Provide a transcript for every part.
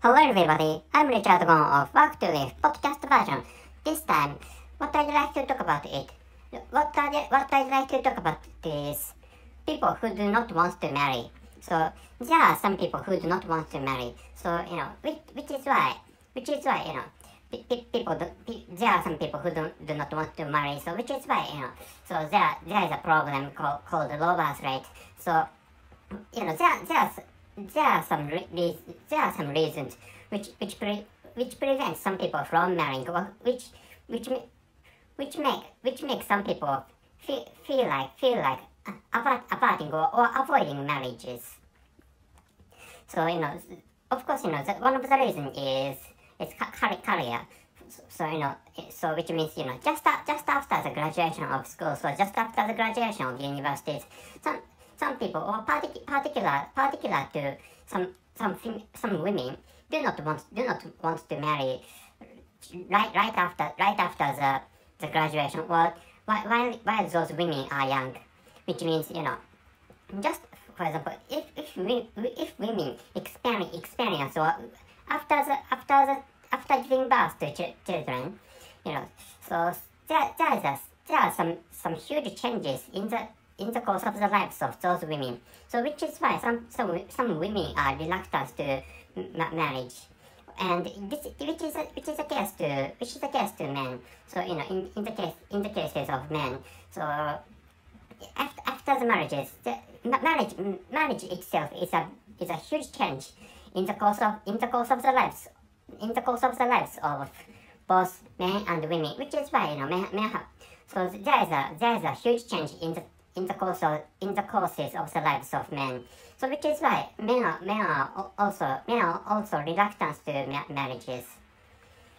Hello everybody, I'm Richard Gon of Work to Live podcast version. This time, what I'd like to talk about is people who do not want to marry. So there are some people who do not want to marry. So which is why there are some people who do not want to marry. So which is why so there is a problem called low birth rate. So there are some reasons which prevent some people from marrying, or which make some people feel like aparting or avoiding marriages. So of course one of the reasons is career. So which means just after the graduation of school, so just after the graduation of universities, some people, or particular to some women, do not want to marry right after the graduation, or while those women are young, which means just for example, if women experience or after giving birth to children, so there are some huge changes in the course of the lives of those women. So which is why some women are reluctant to marriage, and which is the case to men. So in the cases of men, so after the marriages, marriage itself is a huge change in the course of the lives of both men and women, which is why men have. So there is a huge change in the courses of the lives of men. So which is why men are also reluctant to marriages,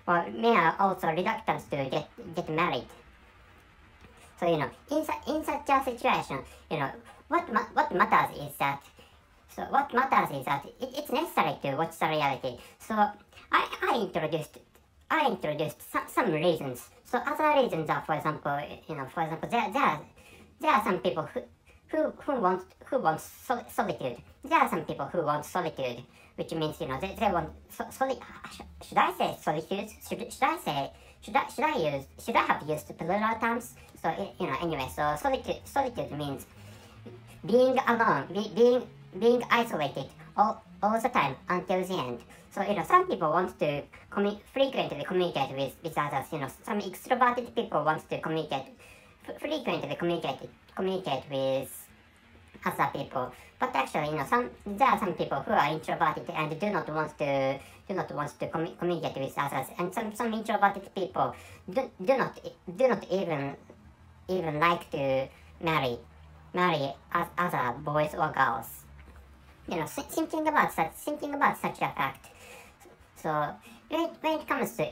or men are also reluctant to get married. So in such a situation, what matters is that it's necessary to watch the reality. So I introduced some reasons. So other reasons are, for example, there are some people who want solitude. There are some people who want solitude, which means they want should I say solitude? Should I have used plural terms? So anyway, so solitude means being alone, being isolated all the time until the end. So some people want to frequently communicate with others. Some extroverted people want to frequently communicate with other people. But actually, there are some people who are introverted and do not want to communicate with others, and some introverted people do not even like to marry other boys or girls. Thinking about such a fact. So when it comes to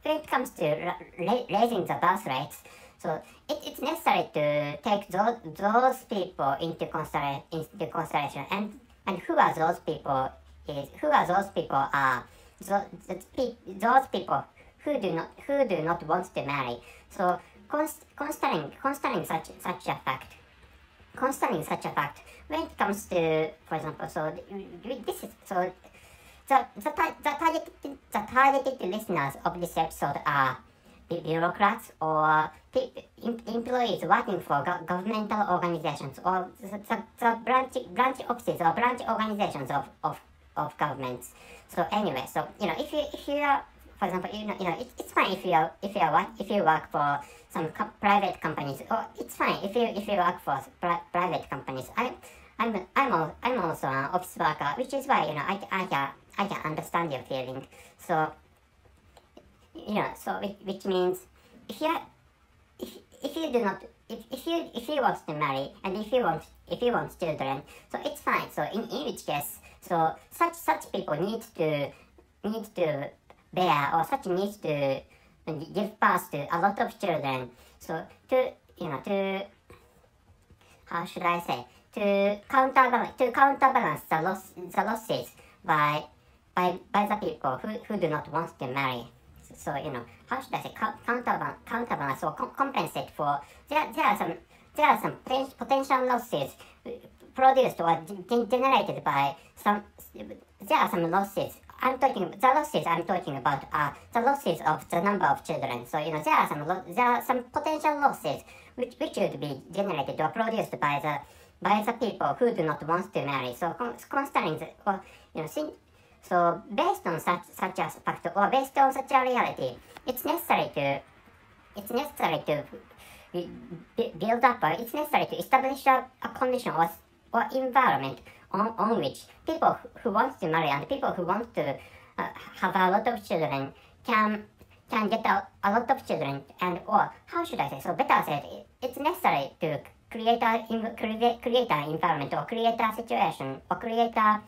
when it comes to raising the birth rates, so it's necessary to take those people into consideration, and who are those people are those people who do not want to marry. So considering such a fact, when it comes to, for example, so this is so the targeted listeners of this episode are bureaucrats or employees working for governmental organizations, or the branch offices or branch organizations of governments. So anyway, so if you are, for example, it's fine if you work for some private companies, or it's fine if you work for private companies. I'm also an office worker, which is why I can understand your feeling. So which means if you want to marry, and if you want children, so it's fine. So in which case, so such people need to bear, or such needs to give birth to a lot of children. So to how should I say, to counterbalance the losses by the people who do not want to marry. So how should I say, counterbalance or compensate for there are some potential losses produced or generated by some. There are some losses. The losses I'm talking about are the losses of the number of children. So there are some potential losses which would be generated or produced by the people who do not want to marry. So considering so based on such a fact or based on such a reality, it's necessary to build up. It's necessary to establish a condition or environment on which people who want to marry and people who want to have a lot of children can get a lot of children, and or how should I say? So better said, it's necessary to create an environment or create a situation or create a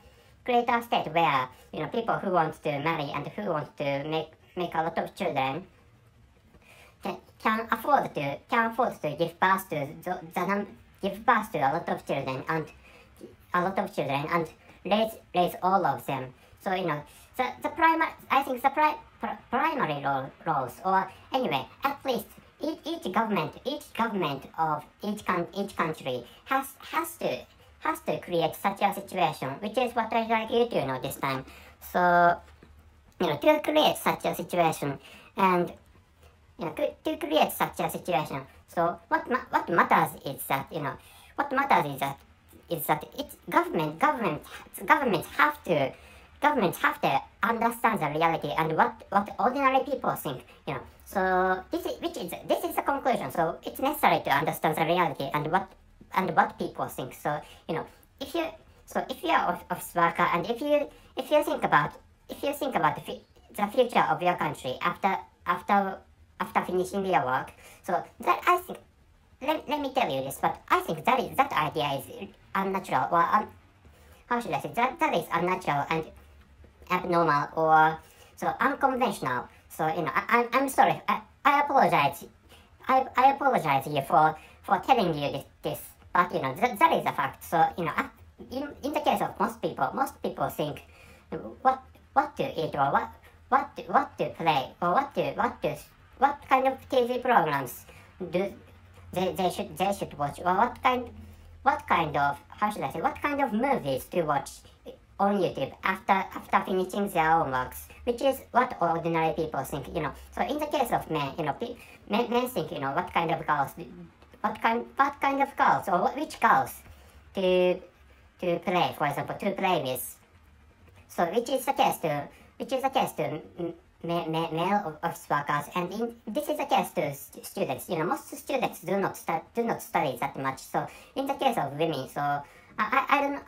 state where people who want to marry and who want to make a lot of children can afford to give birth to a lot of children and raise all of them. So the primary roles, or anyway, at least each government of each country has to create such a situation, which is what I'd like you to know this time. So to create such a situation and to create such a situation. So what matters is that it's governments have to understand the reality and what ordinary people think. So this is the conclusion. So it's necessary to understand the reality and what people think. So if you are office worker and if you think about the future of your country after finishing your work, so that I think, let me tell you this, but I think that idea is unnatural, or how should I say, that is unnatural and abnormal, or so unconventional. So I'm sorry, I apologize. I apologize you for telling you this, but that is a fact. So in the case of most people think what to eat or what to play or what kind of TV programs do they should watch, or what kind of, how should I say, what kind of movies to watch on YouTube after finishing their own works, which is what ordinary people think. So in the case of men, men think what kind of girls or which girls to play, for example, to play with. So which is the case to male office workers, and this is the case to students. Most students do not study that much. So in the case of women, so I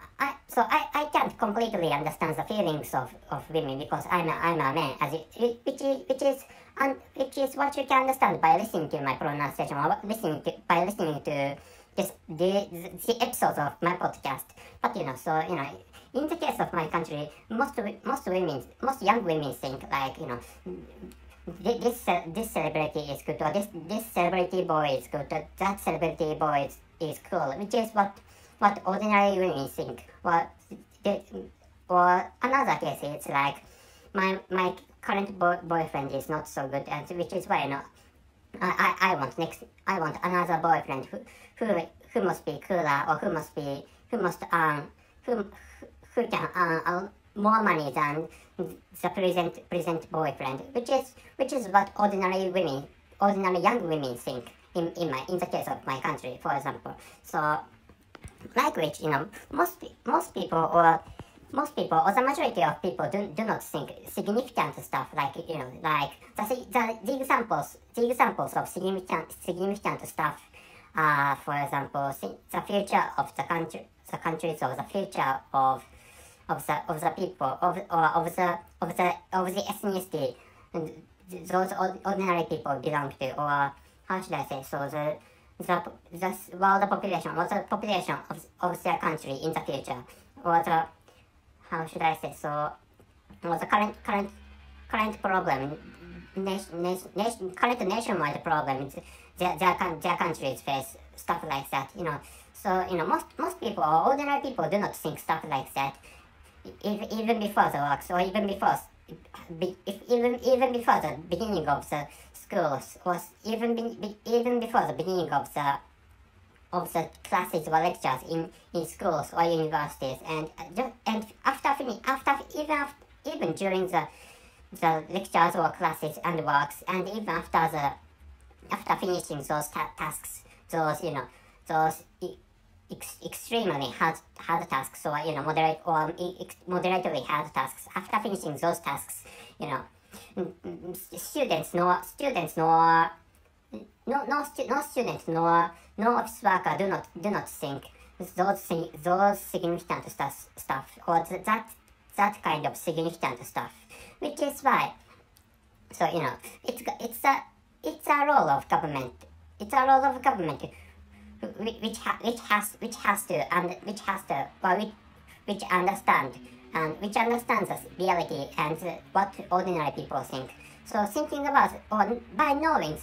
can't completely understand the feelings of women, because I'm a man, which is what you can understand by listening to my pronunciation, or by listening to the episodes of my podcast. But in the case of my country, most young women think like this celebrity is good, or this celebrity boy is good, or that celebrity boy is cool, which is what ordinary women think. Or another case, it's like my current boyfriend is not so good, and which is why I want another boyfriend who must be cooler, or who can earn more money than the present boyfriend, which is what ordinary young women think in the case of my country, for example. So like which most people or the majority of people do not think significant stuff, like like the examples of significant stuff, for example, the future of the countries, or the future of the people, of the ethnicity those ordinary people belong to, or how should I say, so the world population, or the population of their country in the future, or the, how should I say, so, or the current problem, current nationwide problem their countries face, stuff like that, So most people, or ordinary people, do not think stuff like that, even before the works, or even before the beginning of the schools, or even before the beginning of the of the classes or lectures in schools or universities, and even during the lectures or classes and works, and even after finishing those tasks, those those extremely hard tasks, or moderately hard tasks. After finishing those tasks, students nor no office worker do not think those significant stuff, or that kind of significant stuff, which is why, so it's a role of government. It's a role of government which understands the reality and what ordinary people think. So thinking about, or by knowing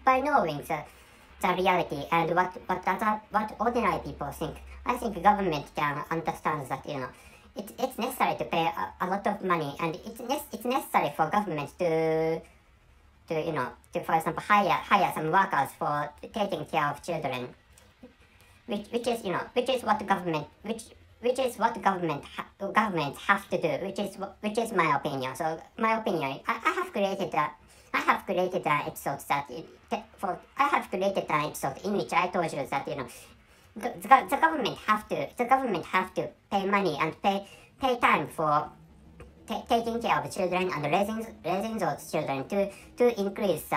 the reality and what ordinary people think, I think government can understand that it's necessary to pay a lot of money, and it's necessary for government to for example hire some workers for taking care of children, which is what governments have to do, which is my opinion. So my opinion, I have created an episode in which I told you that the government have to pay money and pay time for taking care of children and raising those children to increase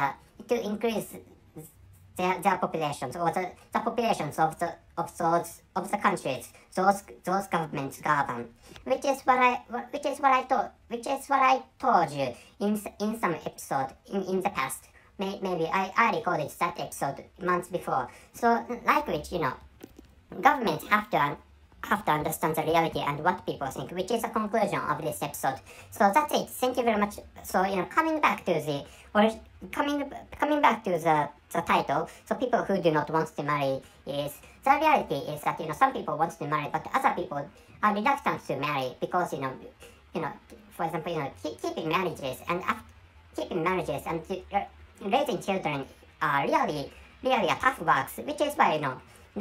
their populations, or the populations of the countries those governments govern, which is what I told you in some episode in the past. Maybe I recorded that episode months before. So like which governments have to understand the reality and what people think, which is a conclusion of this episode. So that's it. Thank you very much. So coming back to the title. So people who do not want to marry, is the reality is that some people want to marry, but other people are reluctant to marry because for example keeping marriages and raising children are really a tough works, which is why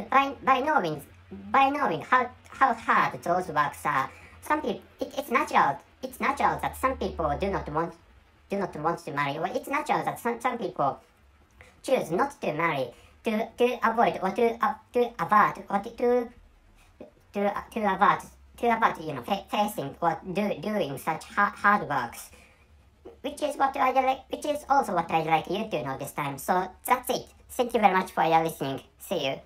by knowing how hard those works are, some people it's natural that some people do not want to marry, or it's natural that some people choose not to marry to avoid or to avert or to avoid facing or doing such hard works, which is also what I'd like you to know this time. So that's it. Thank you very much for your listening. See you.